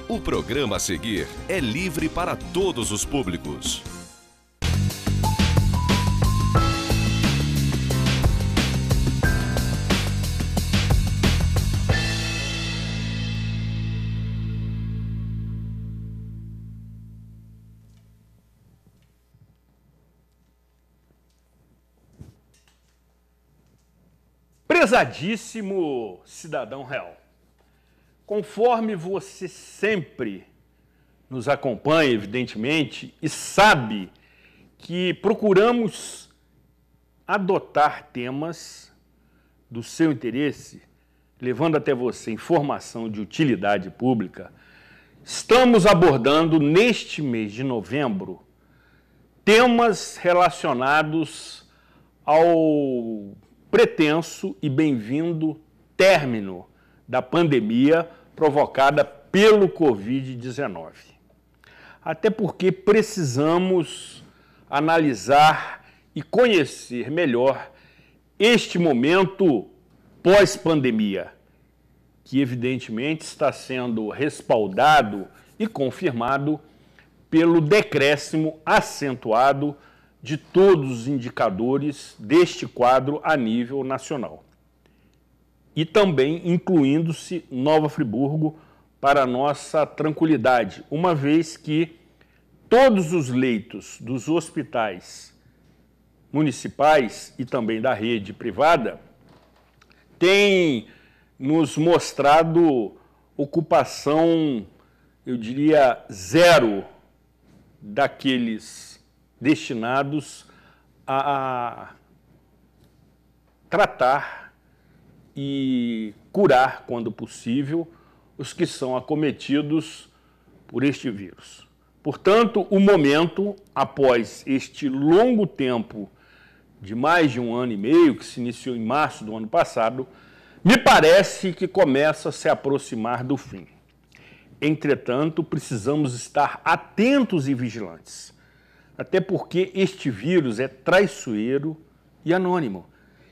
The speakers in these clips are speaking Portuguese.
O programa a seguir é livre para todos os públicos. Prezadíssimo cidadão real, conforme você sempre nos acompanha, evidentemente, e sabe que procuramos adotar temas do seu interesse, levando até você informação de utilidade pública, estamos abordando neste mês de novembro temas relacionados ao pretenso e bem-vindo término da pandemia provocada pelo Covid-19. Até porque precisamos analisar e conhecer melhor este momento pós-pandemia, que evidentemente está sendo respaldado e confirmado pelo decréscimo acentuado de todos os indicadores deste quadro a nível nacional. E também incluindo-se Nova Friburgo para nossa tranquilidade, uma vez que todos os leitos dos hospitais municipais e também da rede privada têm nos mostrado ocupação, eu diria, zero daqueles destinados a tratar e curar, quando possível, os que são acometidos por este vírus. Portanto, o momento, após este longo tempo de mais de 1 ano e meio, que se iniciou em março do ano passado, me parece que começa a se aproximar do fim. Entretanto, precisamos estar atentos e vigilantes, até porque este vírus é traiçoeiro e anônimo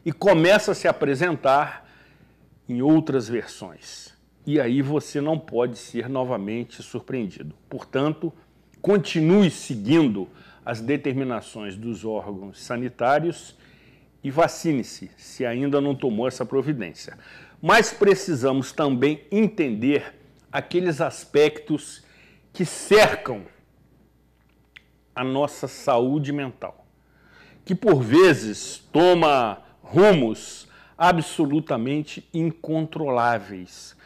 e começa a se apresentar em outras versões. E aí você não pode ser novamente surpreendido. Portanto, continue seguindo as determinações dos órgãos sanitários e vacine-se, se ainda não tomou essa providência. Mas precisamos também entender aqueles aspectos que cercam a nossa saúde mental, que por vezes toma rumos absolutamente incontroláveis.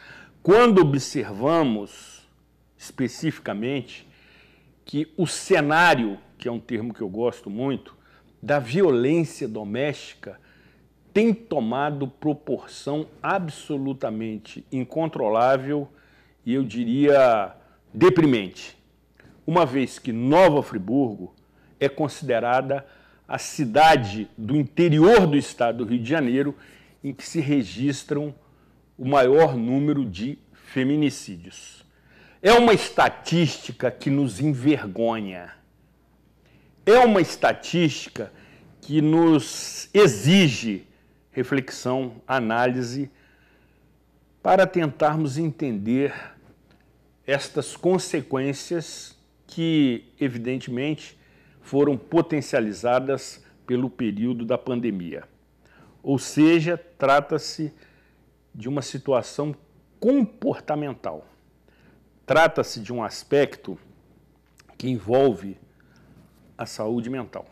Quando observamos especificamente que o cenário, que é um termo que eu gosto muito, da violência doméstica tem tomado proporção absolutamente incontrolável e eu diria deprimente, uma vez que Nova Friburgo é considerada a cidade do interior do estado do Rio de Janeiro em que se registram o maior número de feminicídios. É uma estatística que nos envergonha. É uma estatística que nos exige reflexão, análise, para tentarmos entender estas consequências que, evidentemente, foram potencializadas pelo período da pandemia. Ou seja, trata-se de uma situação comportamental. Trata-se de um aspecto que envolve a saúde mental.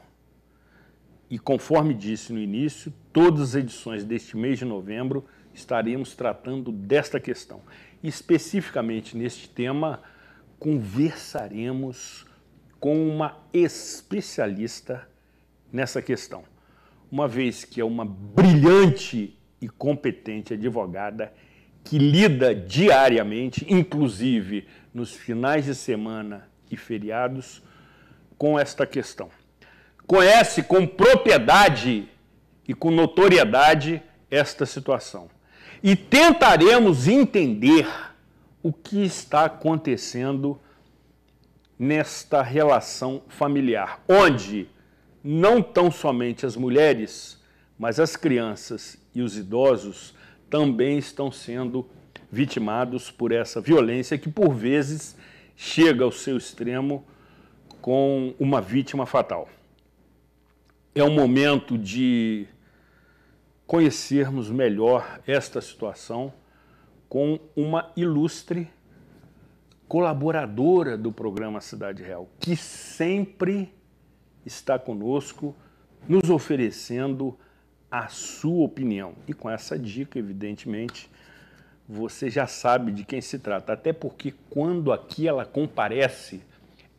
E conforme disse no início, todas as edições deste mês de novembro estaremos tratando desta questão. E especificamente neste tema, conversaremos com uma especialista nessa questão, uma vez que é uma brilhante e competente advogada que lida diariamente, inclusive nos finais de semana e feriados, com esta questão. Conhece com propriedade e com notoriedade esta situação. E tentaremos entender o que está acontecendo nesta relação familiar, onde não tão somente as mulheres, mas as crianças e os idosos também estão sendo vitimados por essa violência que, por vezes, chega ao seu extremo com uma vítima fatal. É um momento de conhecermos melhor esta situação com uma ilustre colaboradora do programa Cidade Real, que sempre está conosco, nos oferecendo a sua opinião. E com essa dica, evidentemente, você já sabe de quem se trata, até porque quando aqui ela comparece,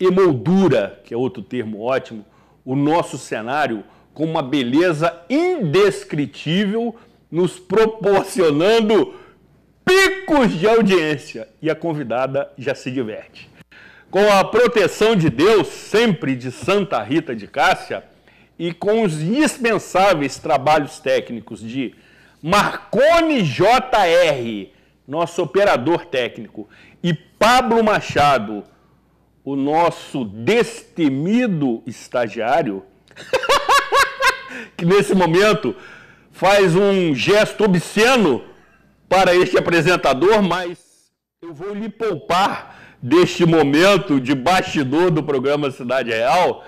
emoldura, que é outro termo ótimo, o nosso cenário com uma beleza indescritível, nos proporcionando picos de audiência. E a convidada já se diverte. Com a proteção de Deus, sempre de Santa Rita de Cássia, e com os indispensáveis trabalhos técnicos de Marconi JR, nosso operador técnico, e Pablo Machado, o nosso destemido estagiário, que nesse momento faz um gesto obsceno para este apresentador, mas eu vou lhe poupar deste momento de bastidor do programa Cidade Real.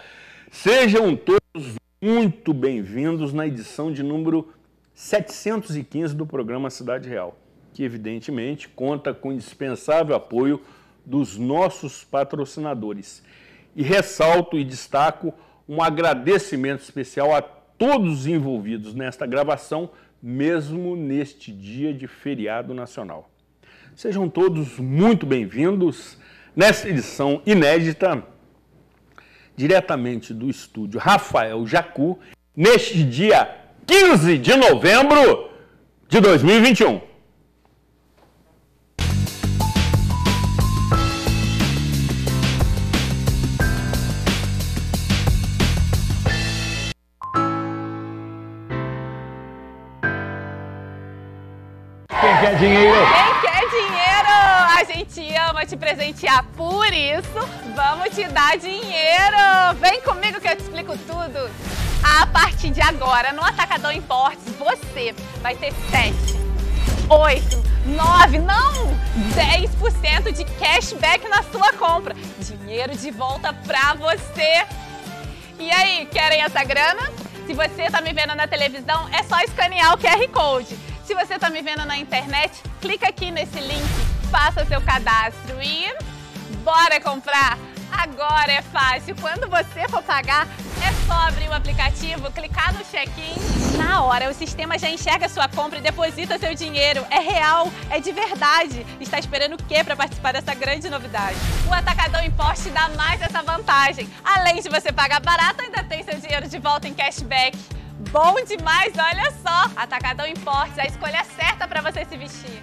Sejam todos muito bem-vindos na edição de número 715 do programa Cidade Real, que evidentemente conta com o indispensável apoio dos nossos patrocinadores. E ressalto e destaco um agradecimento especial a todos os envolvidos nesta gravação, mesmo neste dia de feriado nacional. Sejam todos muito bem-vindos nesta edição inédita, diretamente do estúdio Rafael Jacu, neste dia 15 de novembro de 2021. Quem quer dinheiro? Quem quer dinheiro? A gente ama te presentear, por isso, vamos te dar dinheiro. Vem comigo que eu te explico tudo. A partir de agora, no Atacadão Importes, você vai ter 7, 8, 9, não, 10% de cashback na sua compra. Dinheiro de volta pra você. E aí, querem essa grana? Se você está me vendo na televisão, é só escanear o QR Code. Se você está me vendo na internet, clica aqui nesse link, faça seu cadastro e bora comprar! Agora é fácil, quando você for pagar, é só abrir o aplicativo, clicar no check-in. Na hora, o sistema já enxerga a sua compra e deposita seu dinheiro. É real, é de verdade. Está esperando o quê para participar dessa grande novidade? O Atacadão Importes dá mais essa vantagem. Além de você pagar barato, ainda tem seu dinheiro de volta em cashback. Bom demais, olha só! Atacadão Importes, a escolha certa para você se vestir.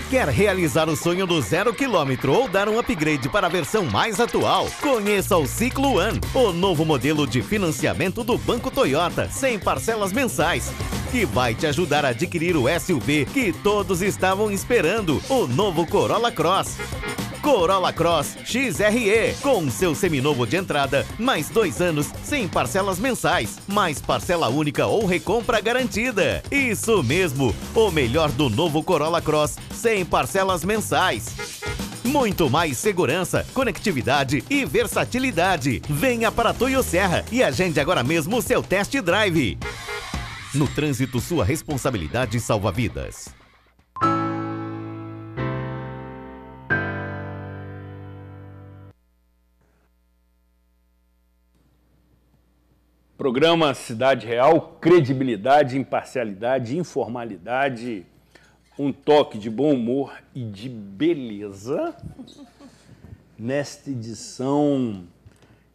Quer realizar o sonho do 0 km ou dar um upgrade para a versão mais atual? Conheça o Ciclo One, o novo modelo de financiamento do Banco Toyota, sem parcelas mensais, que vai te ajudar a adquirir o SUV que todos estavam esperando, o novo Corolla Cross. Corolla Cross XRE, com seu seminovo de entrada, mais 2 anos sem parcelas mensais, mais parcela única ou recompra garantida. Isso mesmo, o melhor do novo Corolla Cross, sem parcelas mensais. Muito mais segurança, conectividade e versatilidade. Venha para a Toyo Serra e agende agora mesmo o seu test drive. No trânsito, sua responsabilidade salva vidas. Programa Cidade Real, credibilidade, imparcialidade, informalidade, um toque de bom humor e de beleza nesta edição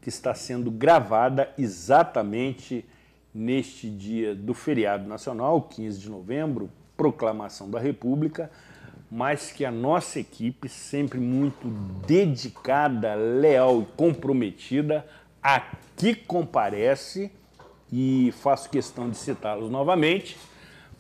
que está sendo gravada exatamente neste dia do feriado nacional, 15 de novembro, proclamação da República, mas que a nossa equipe, sempre muito dedicada, leal e comprometida, aqui comparece, e faço questão de citá-los novamente,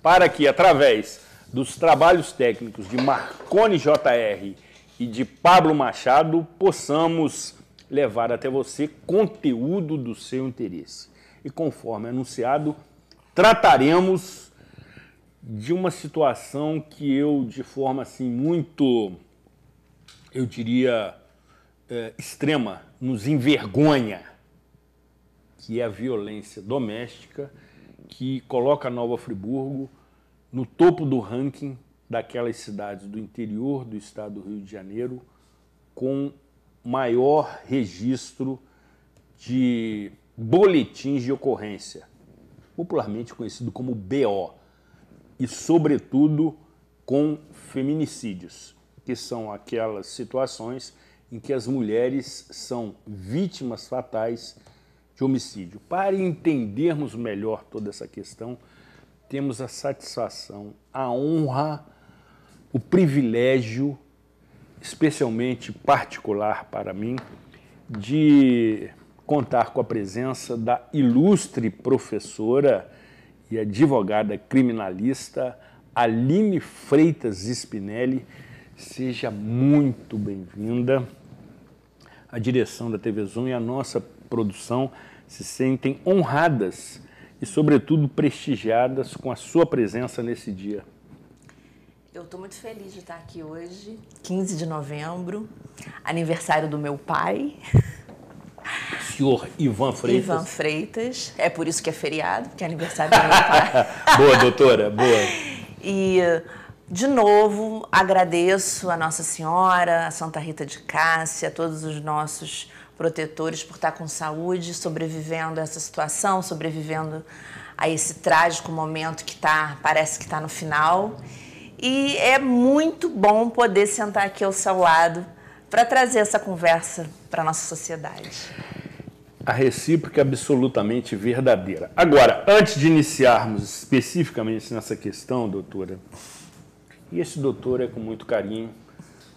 para que, através dos trabalhos técnicos de Marconi JR e de Pablo Machado, possamos levar até você conteúdo do seu interesse. E conforme anunciado, trataremos de uma situação que eu, de forma assim muito, eu diria, extrema, nos envergonha, que é a violência doméstica, que coloca Nova Friburgo no topo do ranking daquelas cidades do interior do estado do Rio de Janeiro com maior registro de boletins de ocorrência, popularmente conhecido como BO, e, sobretudo, com feminicídios, que são aquelas situações em que as mulheres são vítimas fatais de homicídio. Para entendermos melhor toda essa questão, temos a satisfação, a honra, o privilégio, especialmente particular para mim, de contar com a presença da ilustre professora e advogada criminalista Aline Freitas Spinelli. Seja muito bem-vinda. A direção da TV Zoom e a nossa produção se sentem honradas e, sobretudo, prestigiadas com a sua presença nesse dia. Eu estou muito feliz de estar aqui hoje, 15 de novembro, aniversário do meu pai. Senhor Ivan Freitas. Ivan Freitas. É por isso que é feriado, porque é aniversário do meu pai. Boa, doutora, boa. E, de novo, agradeço a Nossa Senhora, a Santa Rita de Cássia, a todos os nossos protetores por estar com saúde, sobrevivendo a essa situação, sobrevivendo a esse trágico momento que parece que está no final. E é muito bom poder sentar aqui ao seu lado para trazer essa conversa para a nossa sociedade. A recíproca é absolutamente verdadeira. Agora, antes de iniciarmos especificamente nessa questão, doutora, e esse doutor é com muito carinho,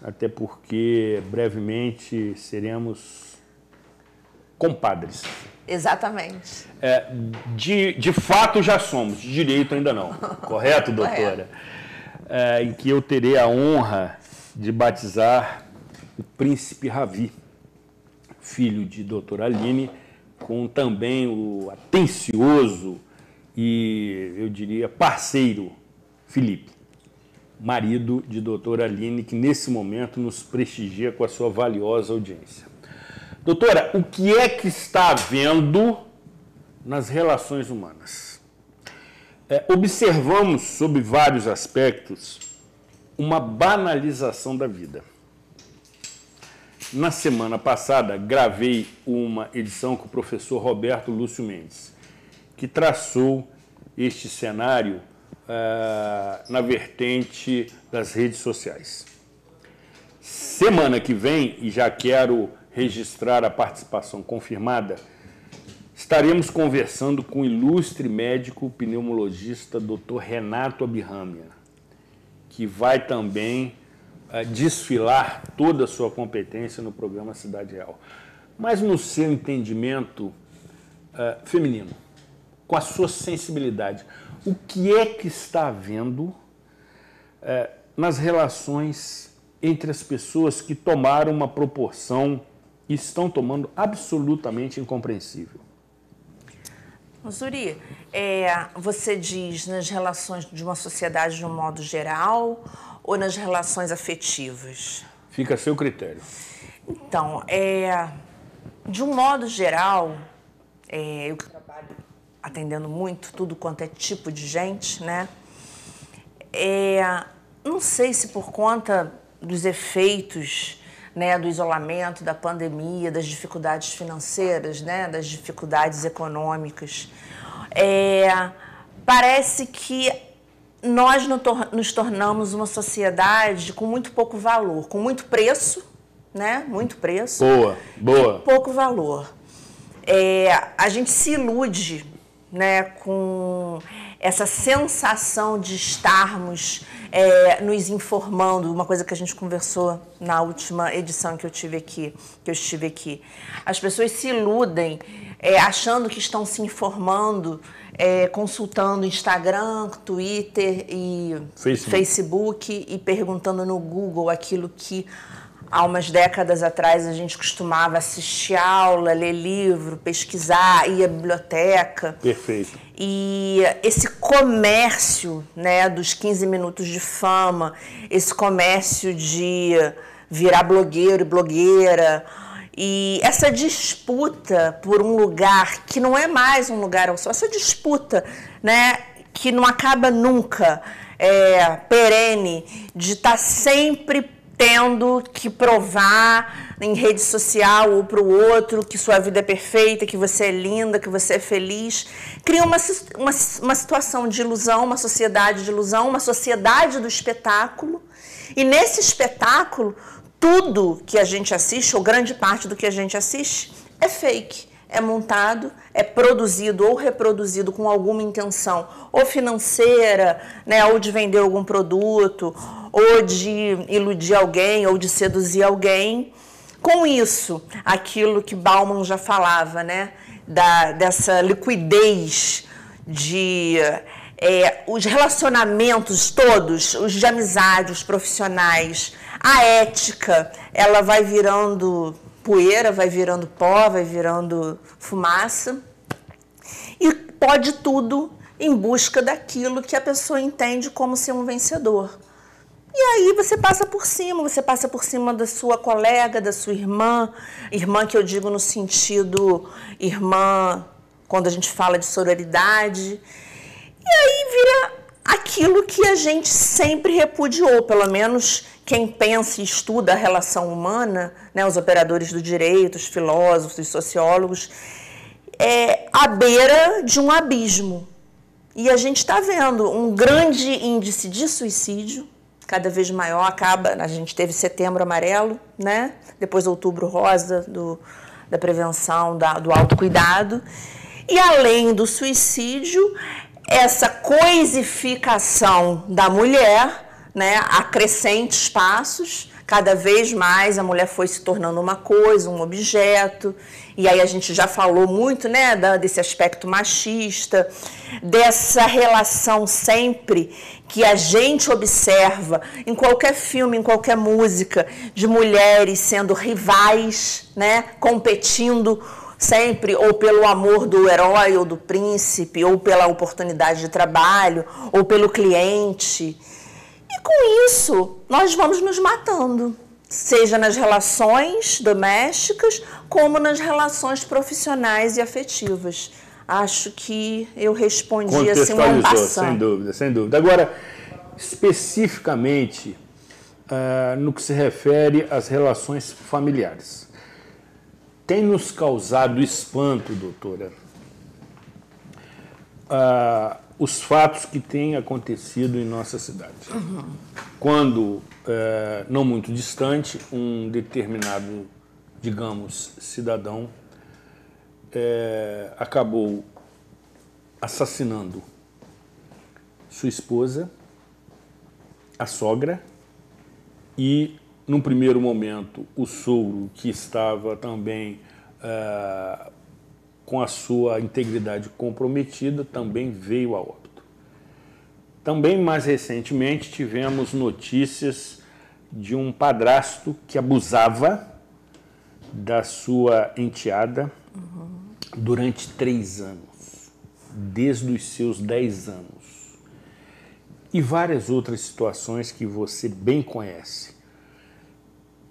até porque brevemente seremos compadres. Exatamente. De fato já somos, de direito ainda não. Correto, doutora? Em que eu terei a honra de batizar o príncipe Ravi, filho de doutora Aline, com também o atencioso e, eu diria, parceiro Felipe, marido de doutora Aline, que nesse momento nos prestigia com a sua valiosa audiência. Doutora, o que é que está havendo nas relações humanas? Observamos, sob vários aspectos, uma banalização da vida. Na semana passada, gravei uma edição com o professor Roberto Lúcio Mendes, que traçou este cenário na vertente das redes sociais. Semana que vem, e já quero registrar a participação confirmada, estaremos conversando com o ilustre médico pneumologista Dr. Renato Abirramia, que vai também desfilar toda a sua competência no programa Cidade Real. Mas no seu entendimento feminino, com a sua sensibilidade, o que é que está havendo nas relações entre as pessoas que tomaram uma proporção e estão tomando absolutamente incompreensível? Zuri, você diz nas relações de uma sociedade de um modo geral ou nas relações afetivas? Fica a seu critério. Então, de um modo geral, eu que trabalho atendendo muito tudo quanto é tipo de gente, né? Não sei se por conta dos efeitos, né, do isolamento, da pandemia, das dificuldades financeiras, né, das dificuldades econômicas, parece que nós nos tornamos uma sociedade com muito pouco valor, com muito preço, né? Muito preço. Boa. E pouco valor. A gente se ilude, né, com essa sensação de estarmos nos informando, uma coisa que a gente conversou na última edição que eu estive aqui. As pessoas se iludem achando que estão se informando, consultando Instagram, Twitter e Facebook e perguntando no Google aquilo que há umas décadas atrás a gente costumava assistir aula, ler livro, pesquisar, ir à biblioteca. Perfeito. E esse comércio, né, dos 15 minutos de fama, esse comércio de virar blogueiro e blogueira, e essa disputa por um lugar que não é mais um lugar ao sol, essa disputa, né, que não acaba nunca, perene, de estar sempre tendo que provar em rede social ou para o outro que sua vida é perfeita, que você é linda, que você é feliz, cria uma situação de ilusão, uma sociedade de ilusão, uma sociedade do espetáculo. E nesse espetáculo, tudo que a gente assiste, ou grande parte do que a gente assiste, é fake. É montado, é produzido ou reproduzido com alguma intenção, ou financeira, né, ou de vender algum produto, ou de iludir alguém, ou de seduzir alguém. Com isso, aquilo que Bauman já falava, né, dessa liquidez de os relacionamentos todos, os de amizade, os profissionais, a ética, ela vai virando poeira, vai virando pó, vai virando fumaça, e pode tudo em busca daquilo que a pessoa entende como ser um vencedor. E aí você passa por cima da sua colega, da sua irmã que eu digo no sentido irmã, quando a gente fala de sororidade, e aí vira aquilo que a gente sempre repudiou, pelo menos quem pensa e estuda a relação humana, né, os operadores do direito, os filósofos, os sociólogos, à beira de um abismo. E a gente está vendo um grande índice de suicídio, cada vez maior, a gente teve Setembro Amarelo, né? Depois Outubro Rosa, da prevenção, do autocuidado. E além do suicídio, essa coisificação da mulher, né, a crescentes passos, cada vez mais a mulher foi se tornando uma coisa, um objeto, e aí a gente já falou muito, né, desse aspecto machista, dessa relação sempre que a gente observa em qualquer filme, em qualquer música, de mulheres sendo rivais, né, competindo sempre ou pelo amor do herói ou do príncipe, ou pela oportunidade de trabalho, ou pelo cliente. E com isso, nós vamos nos matando, seja nas relações domésticas, como nas relações profissionais e afetivas. Acho que eu respondi assim uma passão. Sem dúvida, sem dúvida. Agora, especificamente, no que se refere às relações familiares, tem nos causado espanto, doutora, os fatos que têm acontecido em nossa cidade. Uhum. Quando, não muito distante, um determinado, digamos, cidadão acabou assassinando sua esposa, a sogra, e, num primeiro momento, o sogro, que estava também com a sua integridade comprometida, também veio a óbito. Também, mais recentemente, tivemos notícias de um padrasto que abusava da sua enteada durante 3 anos, desde os seus 10 anos. E várias outras situações que você bem conhece.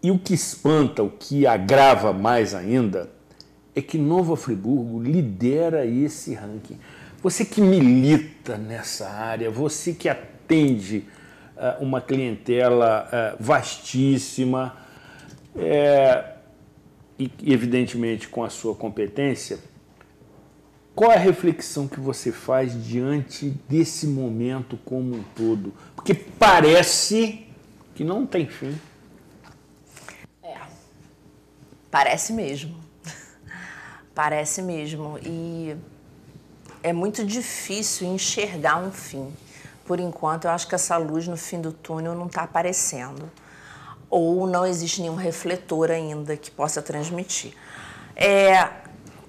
E o que espanta, o que agrava mais ainda, é que Nova Friburgo lidera esse ranking. Você que milita nessa área, você que atende uma clientela vastíssima, e evidentemente com a sua competência, qual é a reflexão que você faz diante desse momento como um todo? Porque parece que não tem fim. Parece mesmo. Parece mesmo. E é muito difícil enxergar um fim. Por enquanto, eu acho que essa luz no fim do túnel não está aparecendo. Ou não existe nenhum refletor ainda que possa transmitir.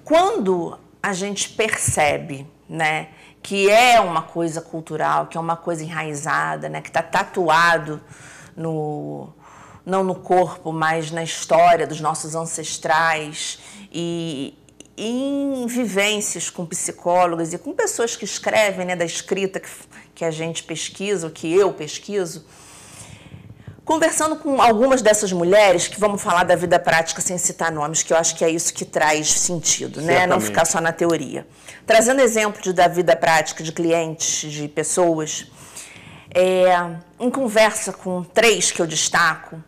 Quando a gente percebe, né, que é uma coisa cultural, que é uma coisa enraizada, né, que está tatuado não no corpo, mas na história dos nossos ancestrais e em vivências com psicólogos e com pessoas que escrevem, né, da escrita que a gente pesquisa, ou que eu pesquiso, conversando com algumas dessas mulheres, que vamos falar da vida prática sem citar nomes, que eu acho que é isso que traz sentido, né? Não ficar só na teoria. Trazendo exemplo da vida prática de clientes, de pessoas, em conversa com 3 que eu destaco,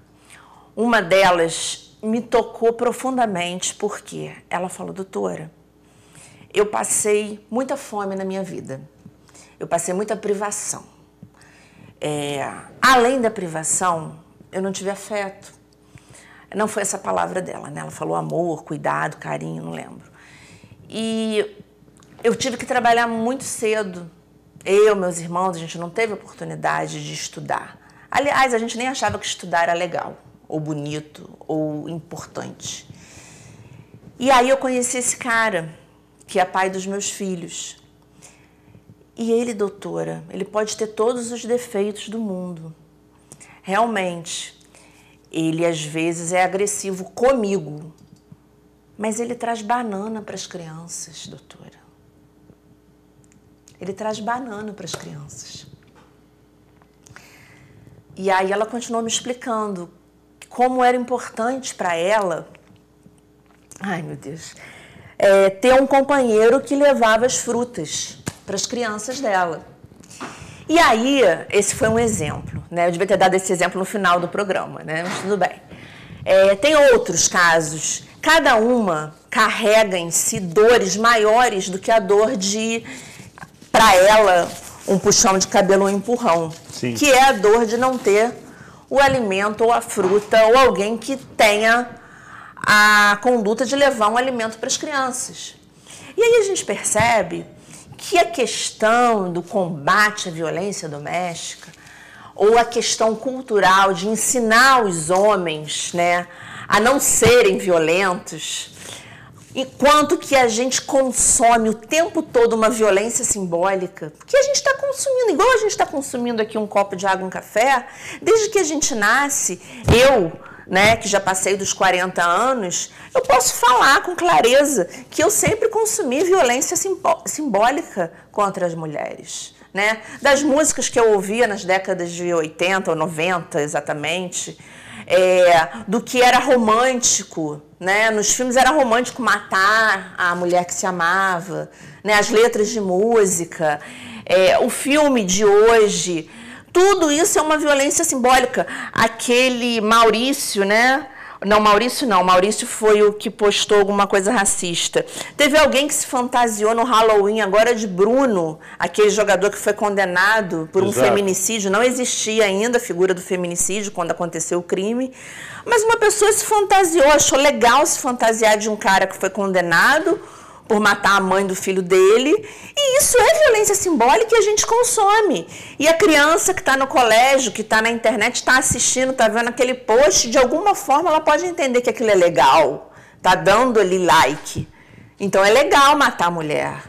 uma delas me tocou profundamente, porque ela falou: doutora, eu passei muita fome na minha vida, eu passei muita privação. Além da privação, eu não tive afeto. Não foi essa a palavra dela, né? Ela falou amor, cuidado, carinho, não lembro. E eu tive que trabalhar muito cedo. Eu, meus irmãos, a gente não teve oportunidade de estudar. Aliás, a gente nem achava que estudar era legal, ou bonito, ou importante. E aí eu conheci esse cara, que é pai dos meus filhos. E ele, doutora, ele pode ter todos os defeitos do mundo. Realmente, ele às vezes é agressivo comigo, mas ele traz banana para as crianças, doutora. Ele traz banana para as crianças. E aí ela continuou me explicando como era importante para ela, ai meu Deus, ter um companheiro que levava as frutas para as crianças dela. E aí, esse foi um exemplo, né? Eu devia ter dado esse exemplo no final do programa, né? Mas tudo bem. Tem outros casos. Cada uma carrega em si dores maiores do que a dor de, para ela, um puxão de cabelo ou um empurrão. Sim. Que é a dor de não ter o alimento ou a fruta ou alguém que tenha a conduta de levar um alimento para as crianças. E aí a gente percebe que a questão do combate à violência doméstica ou a questão cultural de ensinar os homens, né, a não serem violentos, enquanto que a gente consome o tempo todo uma violência simbólica, que a gente está consumindo, igual a gente está consumindo aqui um copo de água, um café, desde que a gente nasce, né, que já passei dos 40 anos, eu posso falar com clareza que eu sempre consumi violência simbólica contra as mulheres, né? Das músicas que eu ouvia nas décadas de 80 ou 90, exatamente, do que era romântico, né? Nos filmes era romântico matar a mulher que se amava, né? As letras de música, o filme de hoje. Tudo isso é uma violência simbólica. Aquele Maurício, né? Não, Maurício foi o que postou alguma coisa racista. Teve alguém que se fantasiou no Halloween agora de Bruno, aquele jogador que foi condenado por um feminicídio. Não existia ainda a figura do feminicídio quando aconteceu o crime. Mas uma pessoa se fantasiou, achou legal se fantasiar de um cara que foi condenado por matar a mãe do filho dele, e isso é violência simbólica e a gente consome. E a criança que está no colégio, que está na internet, está assistindo, está vendo aquele post, de alguma forma ela pode entender que aquilo é legal, está dando ali like. Então é legal matar a mulher.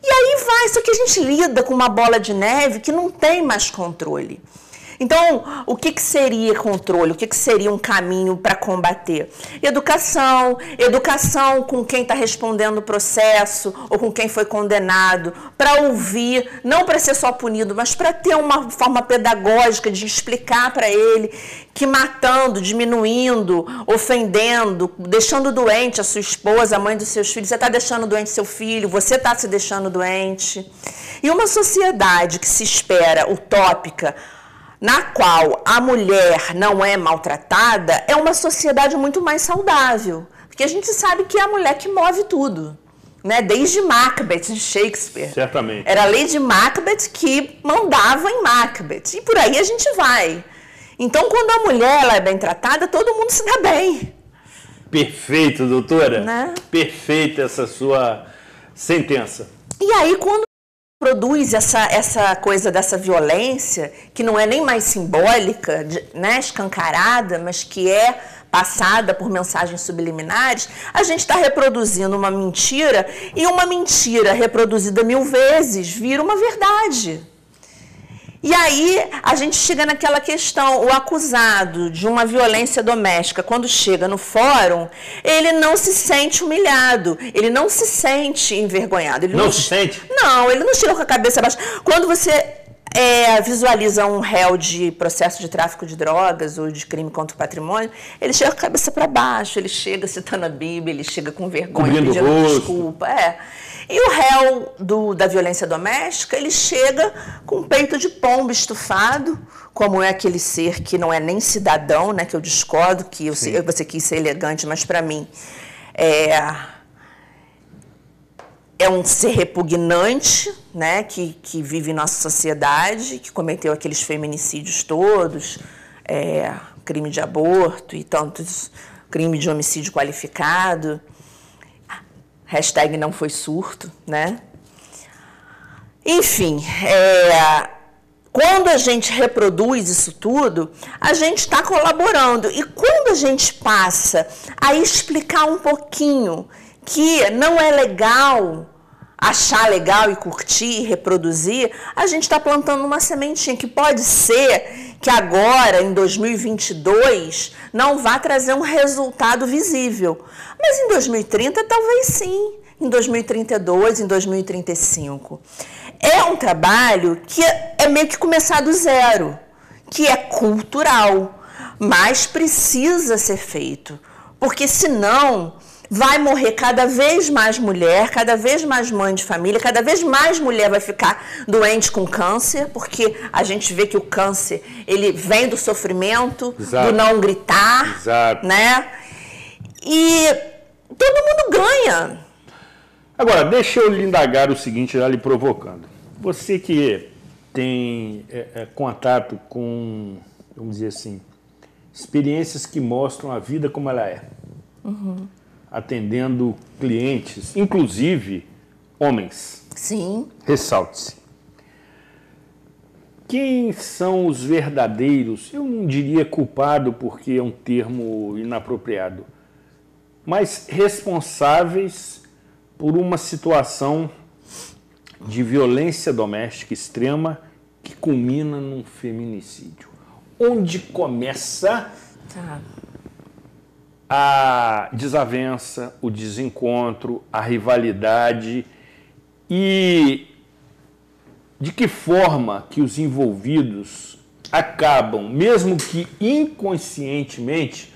E aí vai, só que a gente lida com uma bola de neve que não tem mais controle. Então, o que seria controle? O que seria um caminho para combater? Educação com quem está respondendo o processo ou com quem foi condenado, para ouvir, não para ser só punido, mas para ter uma forma pedagógica de explicar para ele que matando, diminuindo, ofendendo, deixando doente a sua esposa, a mãe dos seus filhos, você está deixando doente seu filho, você está se deixando doente. E uma sociedade que se espera utópica, na qual a mulher não é maltratada, é uma sociedade muito mais saudável. Porque a gente sabe que é a mulher que move tudo, né? Desde Macbeth, de Shakespeare. Certamente. Era a Lady Macbeth que mandava em Macbeth. E por aí a gente vai. Então, quando a mulher ela é bem tratada, todo mundo se dá bem. Perfeito, doutora. Né? Perfeita essa sua sentença. E aí, quando produz essa coisa dessa violência, que não é nem mais simbólica, né, escancarada, mas que é passada por mensagens subliminares, a gente está reproduzindo uma mentira, e uma mentira reproduzida 1000 vezes vira uma verdade. E aí a gente chega naquela questão, o acusado de uma violência doméstica, quando chega no fórum, ele não se sente humilhado, ele não se sente envergonhado. Ele não se sente? Não, ele não chega com a cabeça baixa. Quando você visualiza um réu de processo de tráfico de drogas ou de crime contra o patrimônio, ele chega com a cabeça para baixo, ele chega citando a Bíblia, ele chega com vergonha, pedindo desculpa. E o réu da violência doméstica, ele chega com um peito de pombo estufado, como é aquele ser que não é nem cidadão, né, que eu discordo, que você quis ser elegante, mas para mim é um ser repugnante, né, que vive em nossa sociedade, que cometeu aqueles feminicídios todos, crime de aborto e tantos, crime de homicídio qualificado. Hashtag não foi surto, né? Enfim, quando a gente reproduz isso tudo, a gente está colaborando. E quando a gente passa a explicar um pouquinho que não é legal achar legal e curtir e reproduzir, a gente está plantando uma sementinha que pode ser que agora, em 2022, não vá trazer um resultado visível. Mas em 2030, talvez sim. Em 2032, em 2035. É um trabalho que é meio que começar do zero, que é cultural, mas precisa ser feito. Porque senão vai morrer cada vez mais mulher, cada vez mais mãe de família, cada vez mais mulher vai ficar doente com câncer, porque a gente vê que o câncer, ele vem do sofrimento, Exato. do não gritar, Exato. né? E todo mundo ganha. Agora, deixa eu lhe indagar o seguinte, já lhe provocando. Você que tem contato com, vamos dizer assim, experiências que mostram a vida como ela é. Uhum. Atendendo clientes, inclusive homens. Sim. Ressalte-se. Quem são os verdadeiros, eu não diria culpado porque é um termo inapropriado, mas responsáveis por uma situação de violência doméstica extrema que culmina num feminicídio? Onde começa a desavença, o desencontro, a rivalidade e de que forma que os envolvidos acabam, mesmo que inconscientemente,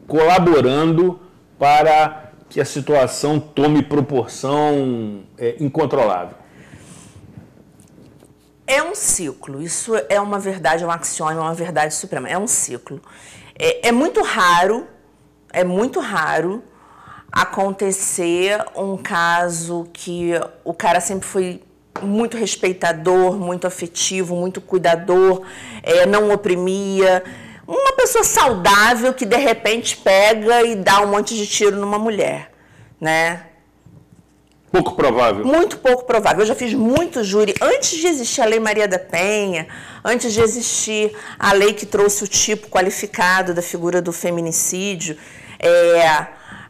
colaborando para que a situação tome proporção incontrolável? É um ciclo, isso é uma verdade, é um axioma, é uma verdade suprema, é um ciclo. É muito raro acontecer um caso que o cara sempre foi muito respeitador, muito afetivo, muito cuidador, não oprimia. Uma pessoa saudável que de repente pega e dá um monte de tiro numa mulher, né? Pouco provável. Muito pouco provável. Eu já fiz muito júri. Antes de existir a Lei Maria da Penha, antes de existir a lei que trouxe o tipo qualificado da figura do feminicídio,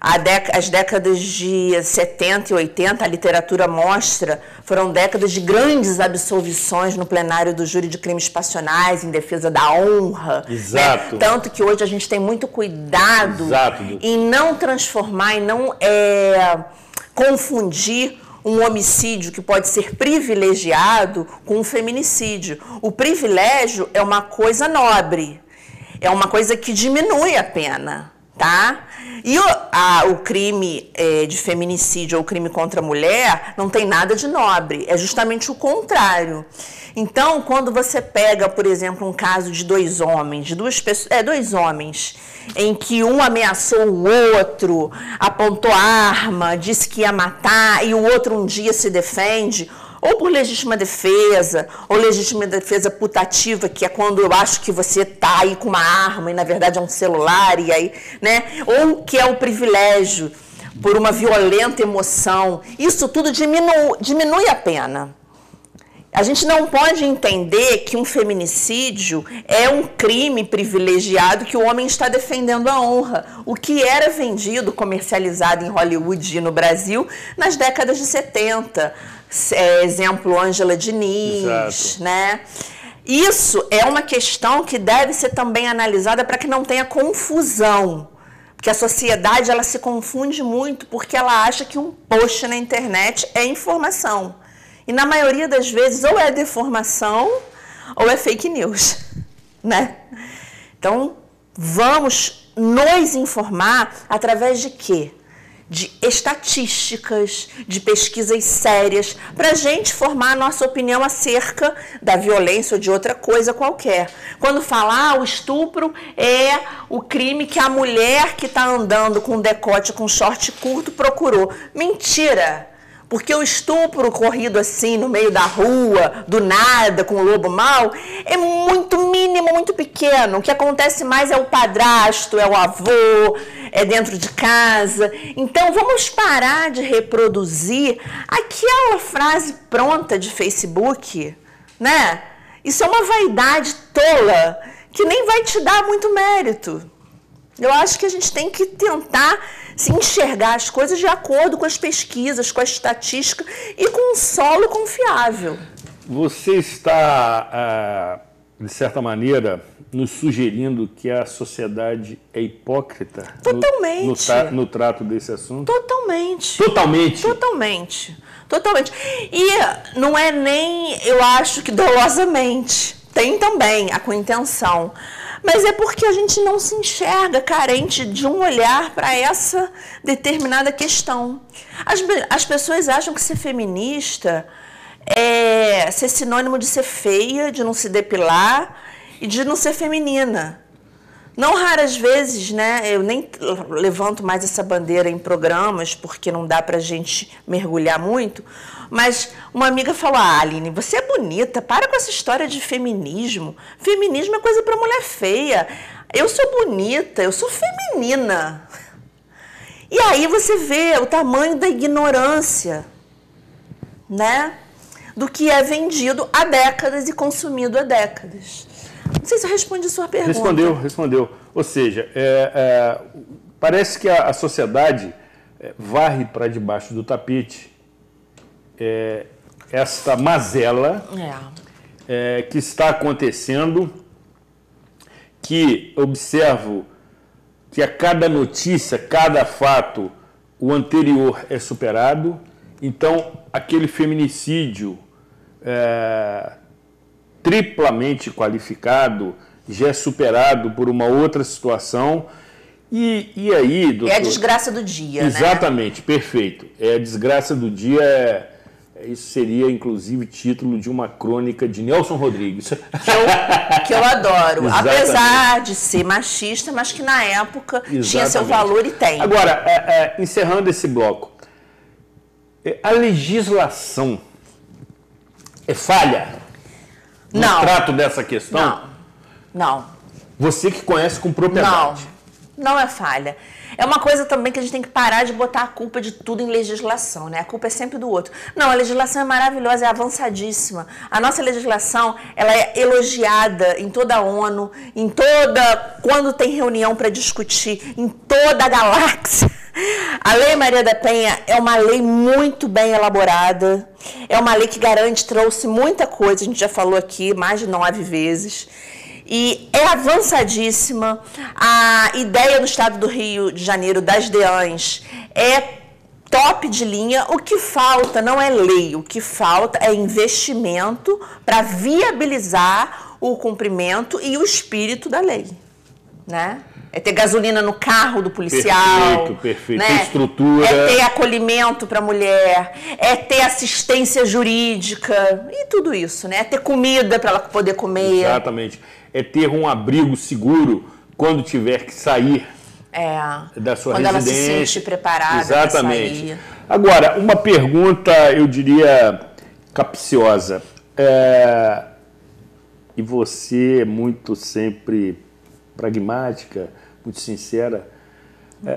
as décadas de 70 e 80, a literatura mostra, foram décadas de grandes absolvições no plenário do júri de crimes passionais em defesa da honra. Exato. Né? Tanto que hoje a gente tem muito cuidado em não transformar, em não confundir um homicídio que pode ser privilegiado com um feminicídio. O privilégio é uma coisa nobre, é uma coisa que diminui a pena, tá? E o crime de feminicídio ou crime contra a mulher não tem nada de nobre, é justamente o contrário. Então, quando você pega, por exemplo, um caso de dois homens, em que um ameaçou o outro, apontou arma, disse que ia matar, e o outro um dia se defende, ou por legítima defesa, ou legítima defesa putativa, que é quando eu acho que você tá aí com uma arma e na verdade é um celular, e aí, né? Ou que é o privilégio por uma violenta emoção. Isso tudo diminui a pena. A gente não pode entender que um feminicídio é um crime privilegiado que o homem está defendendo a honra. O que era vendido, comercializado em Hollywood e no Brasil nas décadas de 70. Exemplo, Ângela Diniz, Exato. né? Isso é uma questão que deve ser também analisada para que não tenha confusão. Porque a sociedade ela se confunde muito porque ela acha que um post na internet é informação. E na maioria das vezes ou é deformação ou é fake news, né? Então, vamos nos informar através de quê? De estatísticas, de pesquisas sérias, para a gente formar a nossa opinião acerca da violência ou de outra coisa qualquer. Quando falar o estupro é o crime que a mulher que está andando com decote, com short curto, procurou. Mentira! Porque o estupro ocorrido assim, no meio da rua, do nada, com o lobo mau, é muito mínimo, muito pequeno. O que acontece mais é o padrasto, é o avô, é dentro de casa. Então, vamos parar de reproduzir aquela frase pronta de Facebook, né? Isso é uma vaidade tola que nem vai te dar muito mérito. Eu acho que a gente tem que tentar se enxergar as coisas de acordo com as pesquisas, com a estatística e com um solo confiável. Você está, de certa maneira, nos sugerindo que a sociedade é hipócrita? Totalmente. No trato desse assunto? Totalmente. Totalmente? Totalmente. Totalmente. E não é nem, eu acho que dolosamente. Tem também a com intenção. Mas é porque a gente não se enxerga carente de um olhar para essa determinada questão. As pessoas acham que ser feminista é ser sinônimo de ser feia, de não se depilar e de não ser feminina. Não raras vezes, né, eu nem levanto mais essa bandeira em programas, porque não dá para a gente mergulhar muito, mas uma amiga falou, Aline, você é bonita, para com essa história de feminismo. Feminismo é coisa para mulher feia. Eu sou bonita, eu sou feminina. E aí você vê o tamanho da ignorância, né, do que é vendido há décadas e consumido há décadas. Não sei se eu respondi a sua pergunta. Respondeu. Ou seja, parece que a sociedade varre para debaixo do tapete esta mazela que está acontecendo, que observo que a cada notícia, cada fato, o anterior é superado. Então, aquele feminicídio triplamente qualificado já é superado por uma outra situação. E aí, doutor... É a desgraça do dia, Exatamente, né? Perfeito. É a desgraça do dia. Isso seria, inclusive, título de uma crônica de Nelson Rodrigues. Que eu adoro. Exatamente. Apesar de ser machista, mas que na época tinha seu valor e tem. Agora, encerrando esse bloco, a legislação é falha no trato dessa questão? Não. Você que conhece com propriedade. Não é falha. É uma coisa também que a gente tem que parar de botar a culpa de tudo em legislação, né? A culpa é sempre do outro. Não, a legislação é maravilhosa, é avançadíssima. A nossa legislação, ela é elogiada em toda a ONU, quando tem reunião para discutir, em toda a galáxia. A Lei Maria da Penha é uma lei muito bem elaborada, é uma lei que trouxe muita coisa, a gente já falou aqui mais de 9 vezes. E é avançadíssima. A ideia do Estado do Rio de Janeiro, das DEANs, é top de linha. O que falta não é lei, o que falta é investimento para viabilizar o cumprimento e o espírito da lei, né? É ter gasolina no carro do policial. Perfeito. Né? Ter estrutura. É ter acolhimento para a mulher. É ter assistência jurídica. E tudo isso, né? É ter comida para ela poder comer. Exatamente. É ter um abrigo seguro quando tiver que sair da sua quando residência. Quando ela se sente preparada. Exatamente. Pra sair. Agora, uma pergunta, eu diria, capciosa. E você é muito sempre pragmática, muito sincera.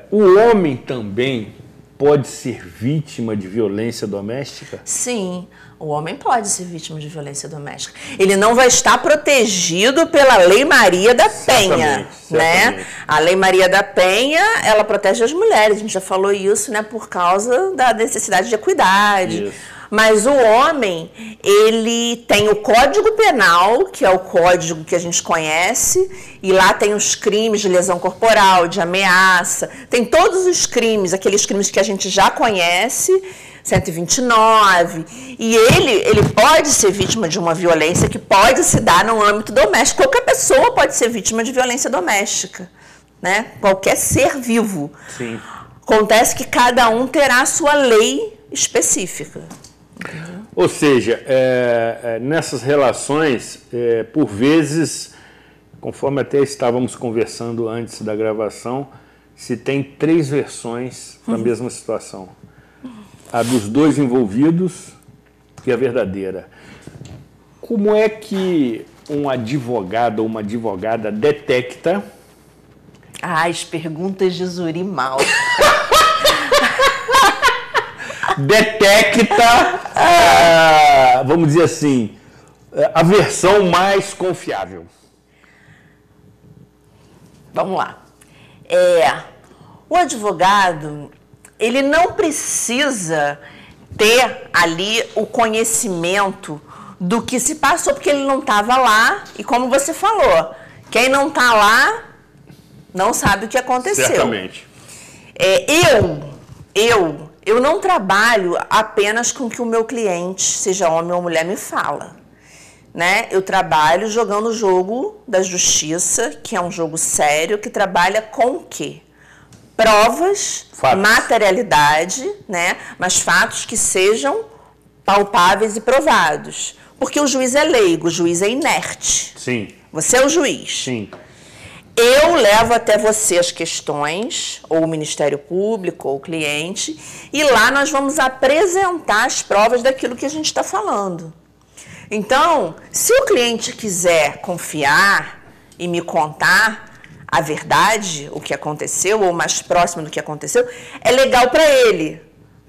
O homem também pode ser vítima de violência doméstica? Sim, o homem pode ser vítima de violência doméstica. Ele não vai estar protegido pela Lei Maria da Penha, né? A Lei Maria da Penha, ela protege as mulheres, a gente já falou isso, né? Por causa da necessidade de equidade. Isso. Mas o homem, ele tem o Código Penal, que é o código que a gente conhece, e lá tem os crimes de lesão corporal, de ameaça, tem todos os crimes, aqueles crimes que a gente já conhece, 129, e ele pode ser vítima de uma violência que pode se dar no âmbito doméstico. Qualquer pessoa pode ser vítima de violência doméstica, né? Qualquer ser vivo. Sim. Acontece que cada um terá a sua lei específica. Ou seja, nessas relações, por vezes, conforme até estávamos conversando antes da gravação, se tem 3 versões da mesma situação. A dos 2 envolvidos e a verdadeira. Como é que um advogado ou uma advogada detecta... As perguntas de Zuri mal. Detecta, vamos dizer assim, a versão mais confiável. Vamos lá. O advogado, ele não precisa ter ali o conhecimento do que se passou, porque ele não estava lá, e como você falou, quem não está lá não sabe o que aconteceu. Certamente. Eu não trabalho apenas com o que o meu cliente, seja homem ou mulher, me fala. Né? Eu trabalho jogando o jogo da justiça, que é um jogo sério, que trabalha com o quê? Provas, fatos. Materialidade, né? Mas fatos que sejam palpáveis e provados. Porque o juiz é leigo, o juiz é inerte. Sim. Você é o juiz. Sim. Eu levo até você as questões, ou o Ministério Público, ou o cliente, e lá nós vamos apresentar as provas daquilo que a gente está falando. Então, se o cliente quiser confiar e me contar a verdade, o que aconteceu, ou mais próximo do que aconteceu, é legal para ele,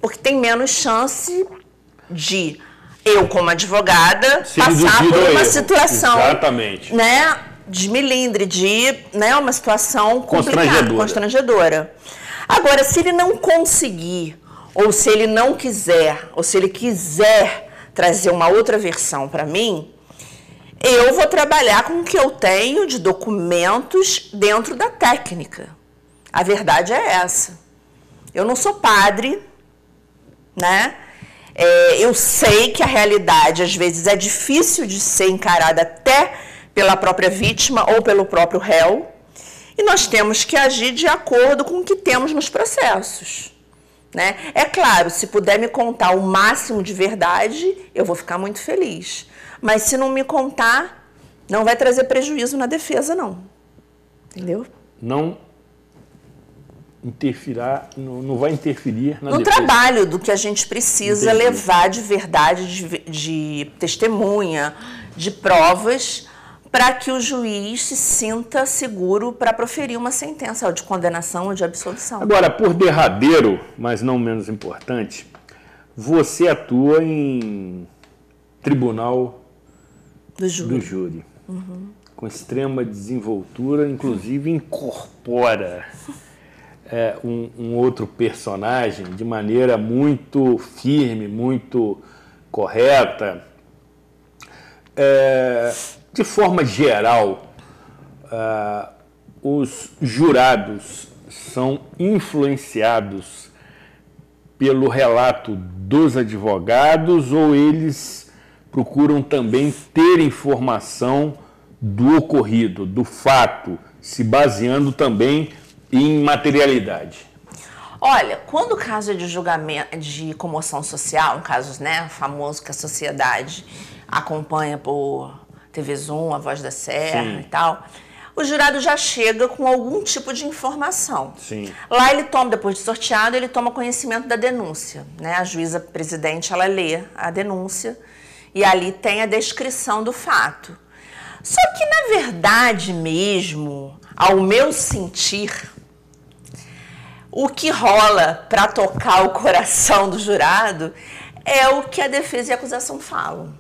porque tem menos chance de eu, como advogada, passar por uma situação... Exatamente. Né, de melindre, de uma situação complicada, constrangedora. Agora, se ele não conseguir, ou se ele não quiser, ou se ele quiser trazer uma outra versão para mim, eu vou trabalhar com o que eu tenho de documentos dentro da técnica. A verdade é essa. Eu não sou padre, né? Eu sei que a realidade, às vezes, é difícil de ser encarada até pela própria vítima ou pelo próprio réu, e nós temos que agir de acordo com o que temos nos processos. Né? É claro, se puder me contar o máximo de verdade, eu vou ficar muito feliz. Mas se não me contar, não vai trazer prejuízo na defesa, não. Entendeu? Não vai interferir na no defesa. Trabalho do que a gente precisa levar de verdade, de testemunha, de provas, para que o juiz se sinta seguro para proferir uma sentença, ou de condenação ou de absolvição. Agora, por derradeiro, mas não menos importante, você atua em tribunal do júri. Uhum. Com extrema desenvoltura, inclusive incorpora um outro personagem de maneira muito firme, muito correta. De forma geral, os jurados são influenciados pelo relato dos advogados ou eles procuram também ter informação do ocorrido, do fato, se baseando também em materialidade? Olha, quando o caso é de julgamento, de comoção social, um caso, né, famoso que a sociedade acompanha por TV Zoom, A Voz da Serra Sim. e tal, o jurado já chega com algum tipo de informação. Sim. Lá ele toma, depois de sorteado, ele toma conhecimento da denúncia. Né? A juíza presidente, ela lê a denúncia e ali tem a descrição do fato. Só que, na verdade mesmo, ao meu sentir, o que rola para tocar o coração do jurado é o que a defesa e a acusação falam,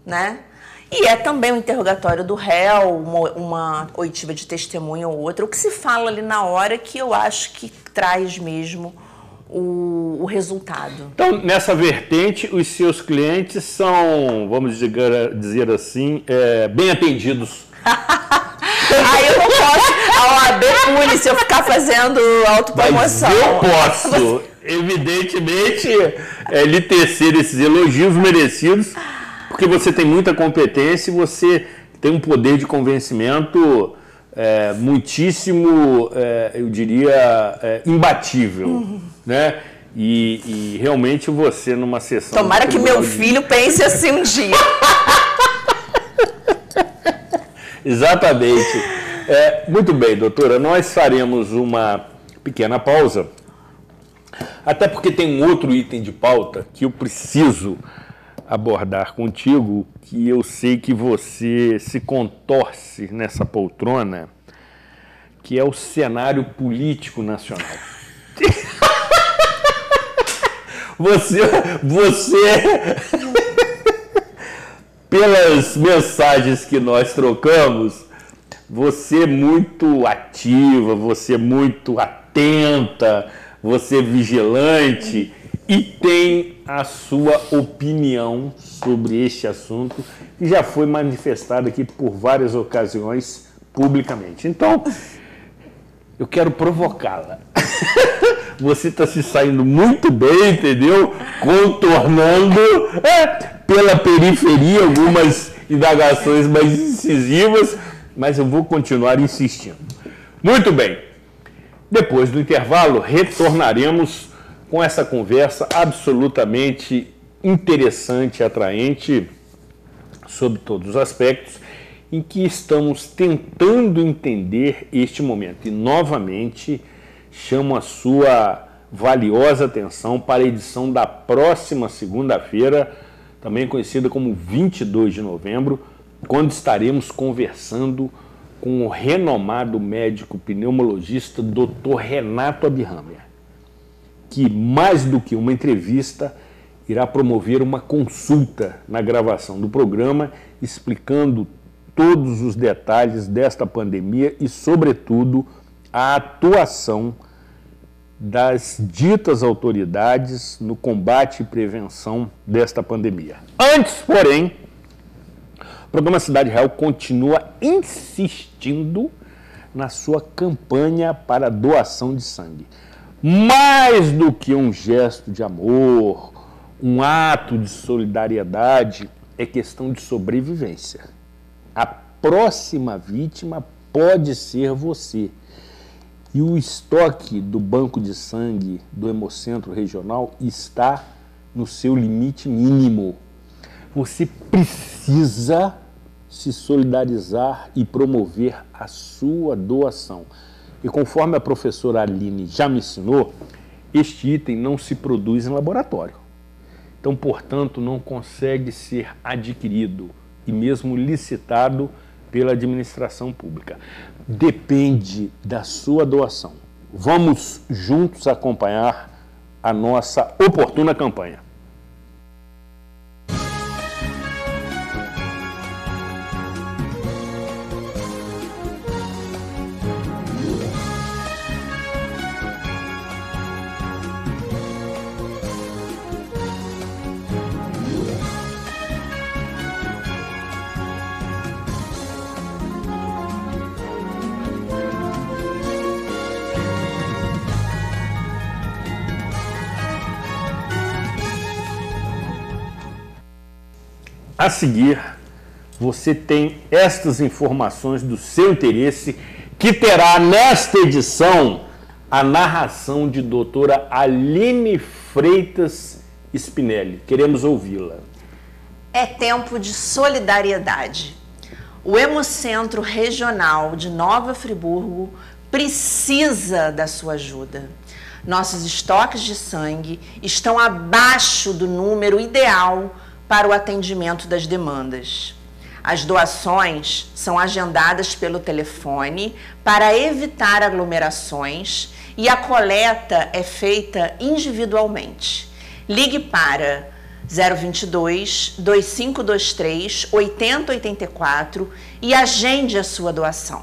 né? E é também um interrogatório do réu, uma oitiva de testemunha ou outra, o que se fala ali na hora que eu acho que traz mesmo o resultado. Então, nessa vertente, os seus clientes são, vamos dizer assim, bem atendidos. Aí eu não posso, a OAB pune se eu ficar fazendo autopromoção. Mas eu posso, evidentemente, lhe tecer esses elogios merecidos, porque você tem muita competência e você tem um poder de convencimento muitíssimo, eu diria, imbatível, né? E realmente você numa sessão... Tomara que meu filho pense assim um dia. Exatamente. Muito bem, doutora, nós faremos uma pequena pausa, até porque tem um outro item de pauta que eu preciso abordar contigo, que eu sei que você se contorce nessa poltrona, que é o cenário político nacional. Você pelas mensagens que nós trocamos, você é muito ativa, você é muito atenta, você é vigilante e tem a sua opinião sobre este assunto que já foi manifestada aqui por várias ocasiões publicamente. Então, eu quero provocá-la. Você está se saindo muito bem, entendeu? Contornando pela periferia algumas indagações mais incisivas, mas eu vou continuar insistindo. Muito bem. Depois do intervalo, retornaremos com essa conversa absolutamente interessante e atraente sobre todos os aspectos em que estamos tentando entender este momento. E, novamente, chamo a sua valiosa atenção para a edição da próxima segunda-feira, também conhecida como 22 de novembro, quando estaremos conversando com o renomado médico pneumologista Dr. Renato Abihammer, que, mais do que uma entrevista, irá promover uma consulta na gravação do programa, explicando todos os detalhes desta pandemia e, sobretudo, a atuação das ditas autoridades no combate e prevenção desta pandemia. Antes, porém, o programa Cidade Real continua insistindo na sua campanha para doação de sangue. Mais do que um gesto de amor, um ato de solidariedade, é questão de sobrevivência. A próxima vítima pode ser você. E o estoque do banco de sangue do Hemocentro Regional está no seu limite mínimo. Você precisa se solidarizar e promover a sua doação. E conforme a professora Aline já me ensinou, este item não se produz em laboratório. Então, portanto, não consegue ser adquirido e mesmo licitado pela administração pública. Depende da sua doação. Vamos juntos acompanhar a nossa oportuna campanha. A seguir, você tem estas informações do seu interesse, que terá nesta edição a narração de doutora Aline Freitas Spinelli. Queremos ouvi-la. É tempo de solidariedade. O Hemocentro Regional de Nova Friburgo precisa da sua ajuda. Nossos estoques de sangue estão abaixo do número ideal para o atendimento das demandas. As doações são agendadas pelo telefone para evitar aglomerações e a coleta é feita individualmente. Ligue para 022 2523 8084 e agende a sua doação.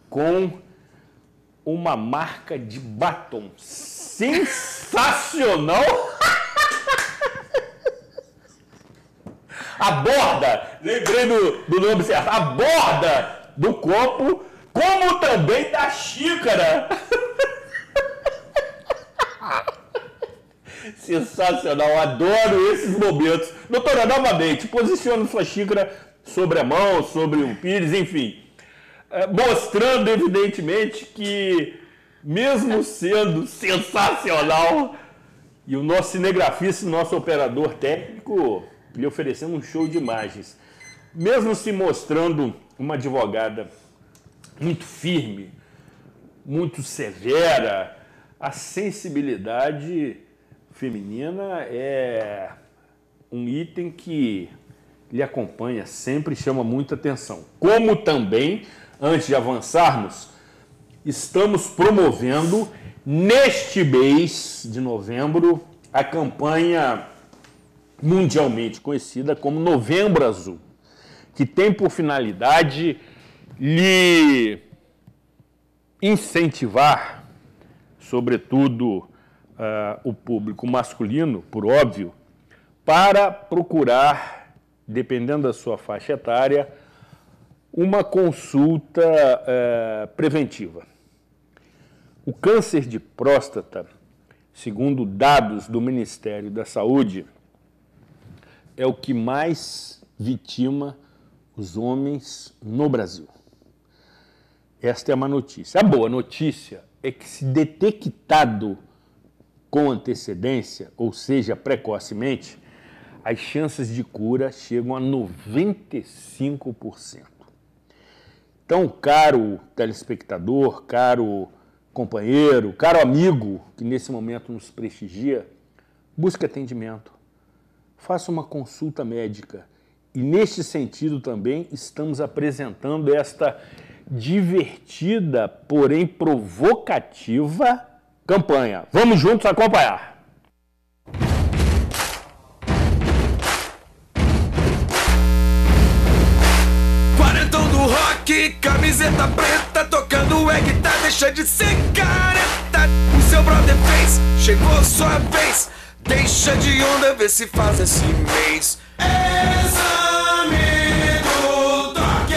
com uma marca de batom sensacional. A borda, lembrei do nome certo, a borda do copo, como também da xícara. Sensacional, adoro esses momentos. Doutora, novamente, posicione sua xícara sobre a mão, sobre o pires, enfim. Mostrando, evidentemente, que mesmo sendo sensacional, e o nosso cinegrafista, nosso operador técnico, lhe oferecendo um show de imagens, mesmo se mostrando uma advogada muito firme, muito severa, a sensibilidade feminina é um item que lhe acompanha, sempre chama muita atenção. Como também, antes de avançarmos, estamos promovendo neste mês de novembro a campanha mundialmente conhecida como Novembro Azul, que tem por finalidade lhe incentivar, sobretudo o público masculino, por óbvio, para procurar, dependendo da sua faixa etária, uma consulta preventiva. O câncer de próstata, segundo dados do Ministério da Saúde, é o que mais vitima os homens no Brasil. Esta é uma notícia. A boa notícia é que, se detectado com antecedência, ou seja, precocemente, as chances de cura chegam a 95%. Então, caro telespectador, caro companheiro, caro amigo que nesse momento nos prestigia, busque atendimento, faça uma consulta médica. E neste sentido também estamos apresentando esta divertida, porém provocativa campanha. Vamos juntos acompanhar. Quarentão do rock, camiseta preta, tocando guitarra, deixa de ser careta. O seu brother fez, chegou sua vez, deixa de onda, vê se faz esse mês. Exame do toque.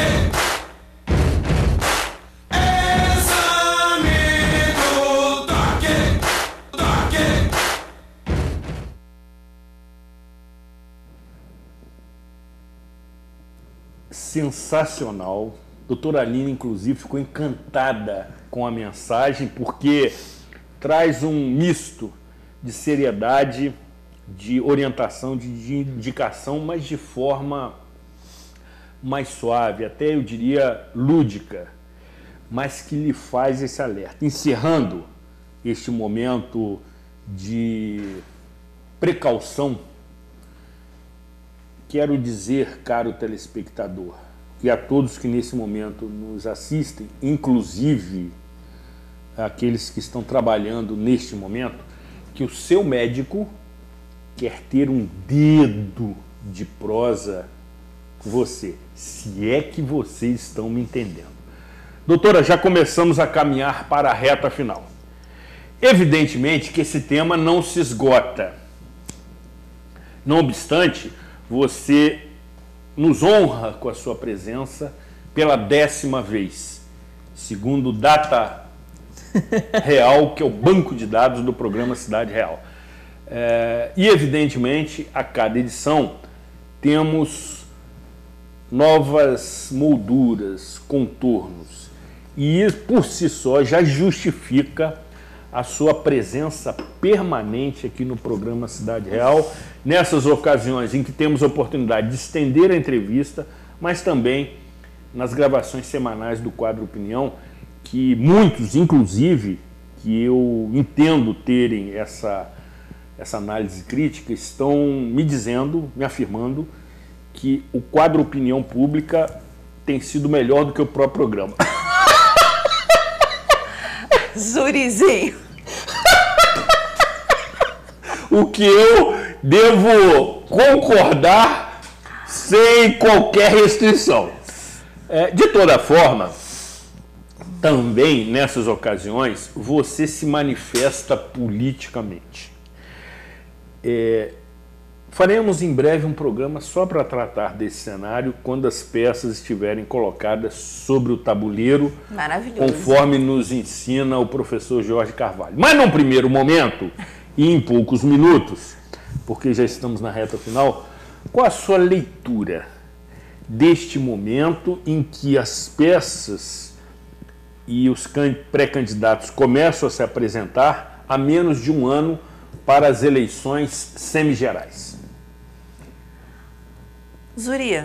Exame do toque. Toque. Sensacional. Doutora Aline, inclusive, ficou encantada com a mensagem, porque traz um misto de seriedade, de orientação, de indicação, mas de forma mais suave, até eu diria lúdica, mas que lhe faz esse alerta. Encerrando este momento de precaução, quero dizer, caro telespectador, e a todos que nesse momento nos assistem, inclusive aqueles que estão trabalhando neste momento, que o seu médico quer ter um dedo de prosa com você, se é que vocês estão me entendendo. Doutora, já começamos a caminhar para a reta final. Evidentemente que esse tema não se esgota. Não obstante, você nos honra com a sua presença pela 10ª vez, segundo data real, que é o banco de dados do programa Cidade Real. E, evidentemente, a cada edição temos novas molduras, contornos, e isso, por si só, já justifica a sua presença permanente aqui no programa Cidade Real, nessas ocasiões em que temos a oportunidade de estender a entrevista, mas também nas gravações semanais do quadro Opinião, que muitos, inclusive, que eu entendo terem essa análise crítica, estão me dizendo, me afirmando, que o quadro Opinião Pública tem sido melhor do que o próprio programa. Zurizinho. O que eu devo concordar sem qualquer restrição. De toda forma, também, nessas ocasiões, você se manifesta politicamente. Faremos em breve um programa só para tratar desse cenário quando as peças estiverem colocadas sobre o tabuleiro, conforme nos ensina o professor Jorge Carvalho. Mas num primeiro momento, e em poucos minutos, porque já estamos na reta final, qual a sua leitura deste momento em que as peças e os pré-candidatos começam a se apresentar há menos de um ano para as eleições semigerais? Zuri,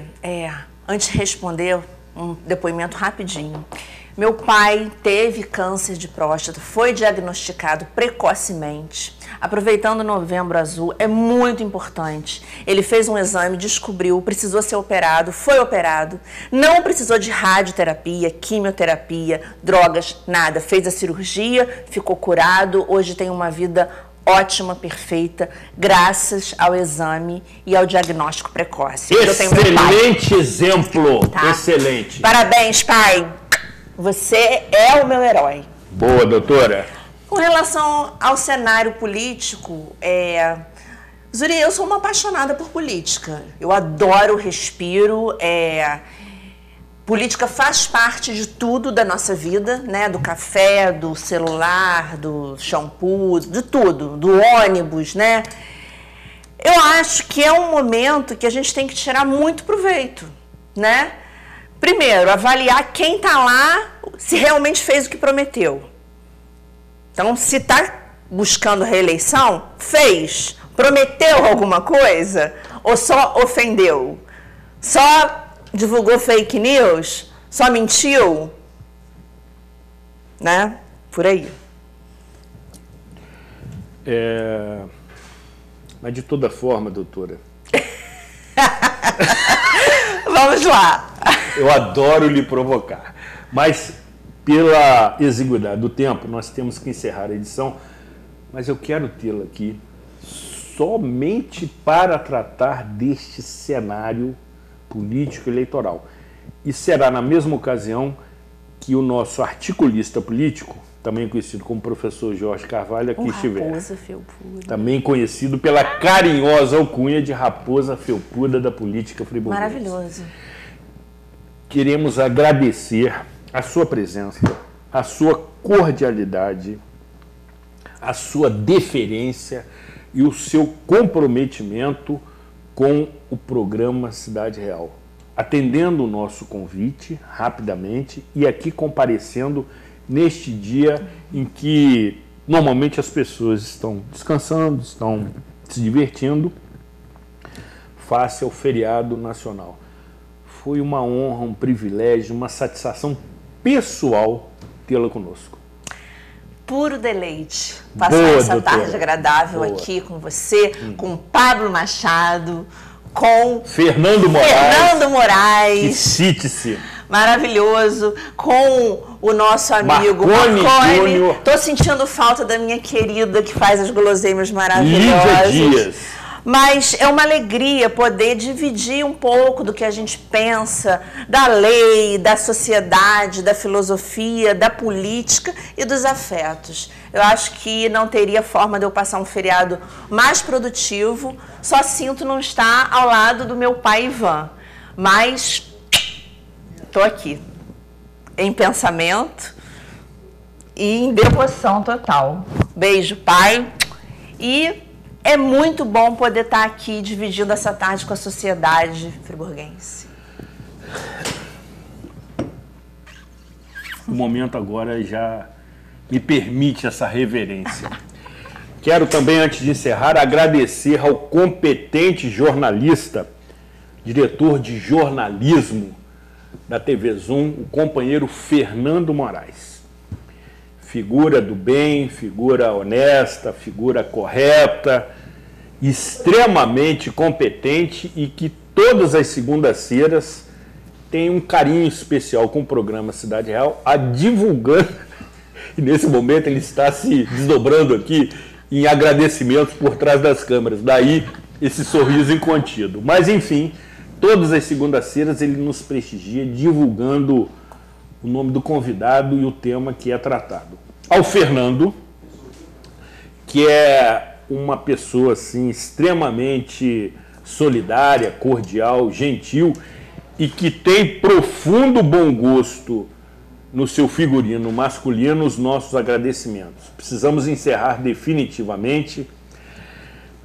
antes de responder, um depoimento rapidinho. Meu pai teve câncer de próstata, foi diagnosticado precocemente. Aproveitando o Novembro Azul, é muito importante. Ele fez um exame, descobriu, precisou ser operado, foi operado. Não precisou de radioterapia, quimioterapia, drogas, nada. Fez a cirurgia, ficou curado, hoje tem uma vida ótima, perfeita, graças ao exame e ao diagnóstico precoce. Excelente exemplo, tá? Excelente. Parabéns, pai. Você é o meu herói. Boa, doutora. Com relação ao cenário político, Zuri, eu sou uma apaixonada por política. Eu adoro, respiro. Política faz parte de tudo da nossa vida, né? Do café, do celular, do shampoo, de tudo, do ônibus, né? Eu acho que é um momento que a gente tem que tirar muito proveito, né? Primeiro, avaliar quem está lá, se realmente fez o que prometeu. Então, se está buscando reeleição, fez. Prometeu alguma coisa ou só ofendeu? Só divulgou fake news? Só mentiu? Né? Por aí. Mas de toda forma, doutora... Vamos lá. Eu adoro lhe provocar. Mas, pela exiguidade do tempo, nós temos que encerrar a edição. Mas eu quero tê-la aqui somente para tratar deste cenário político eleitoral. E será na mesma ocasião que o nosso articulista político, também conhecido como professor Jorge Carvalho, aqui estiver. Raposa Felpuda. Também conhecido pela carinhosa alcunha de Raposa Felpuda da política friburguesa. Maravilhoso. Queremos agradecer a sua presença, a sua cordialidade, a sua deferência e o seu comprometimento com o programa Cidade Real, atendendo o nosso convite rapidamente e aqui comparecendo neste dia em que normalmente as pessoas estão descansando, estão se divertindo, face ao feriado nacional. Foi uma honra, um privilégio, uma satisfação pessoal tê-la conosco. Puro deleite passar essa tarde agradável aqui com você, com Pablo Machado, com Fernando Moraes. Que cite-se. Maravilhoso, com o nosso amigo Marconi. Tô sentindo falta da minha querida que faz as guloseimas maravilhosas. Lívia Dias. Mas é uma alegria poder dividir um pouco do que a gente pensa da lei, da sociedade, da filosofia, da política e dos afetos. Eu acho que não teria forma de eu passar um feriado mais produtivo, só sinto não estar ao lado do meu pai Ivan. Mas estou aqui, em pensamento e em devoção total. Beijo, pai. E é muito bom poder estar aqui dividindo essa tarde com a sociedade friburguense. O momento agora já me permite essa reverência. Quero também, antes de encerrar, agradecer ao competente jornalista, diretor de jornalismo da TV Zoom, o companheiro Fernando Moraes. Figura do bem, figura honesta, figura correta, extremamente competente e que todas as segundas-feiras tem um carinho especial com o programa Cidade Real, divulgando, e nesse momento ele está se desdobrando aqui em agradecimentos por trás das câmeras, daí esse sorriso incontido. Mas enfim, todas as segundas-feiras ele nos prestigia divulgando o nome do convidado e o tema que é tratado. Ao Fernando, que é uma pessoa assim, extremamente solidária, cordial, gentil e que tem profundo bom gosto no seu figurino masculino, os nossos agradecimentos. Precisamos encerrar definitivamente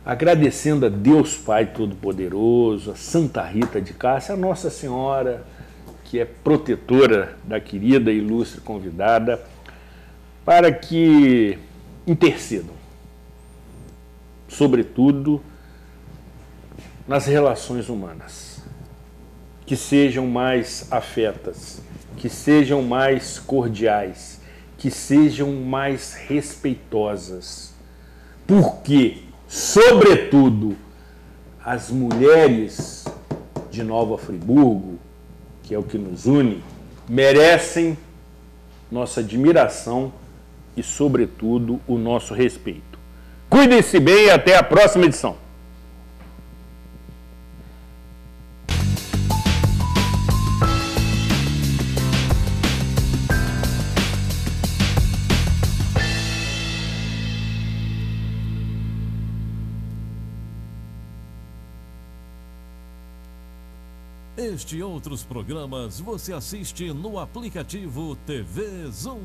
agradecendo a Deus Pai Todo-Poderoso, a Santa Rita de Cássia, a Nossa Senhora, que é protetora da querida e ilustre convidada, para que intercedam, sobretudo nas relações humanas, que sejam mais afetas, que sejam mais cordiais, que sejam mais respeitosas, porque, sobretudo, as mulheres de Nova Friburgo, que é o que nos une, merecem nossa admiração e, sobretudo, o nosso respeito. Cuidem-se bem e até a próxima edição. Este e outros programas você assiste no aplicativo TV Zoom.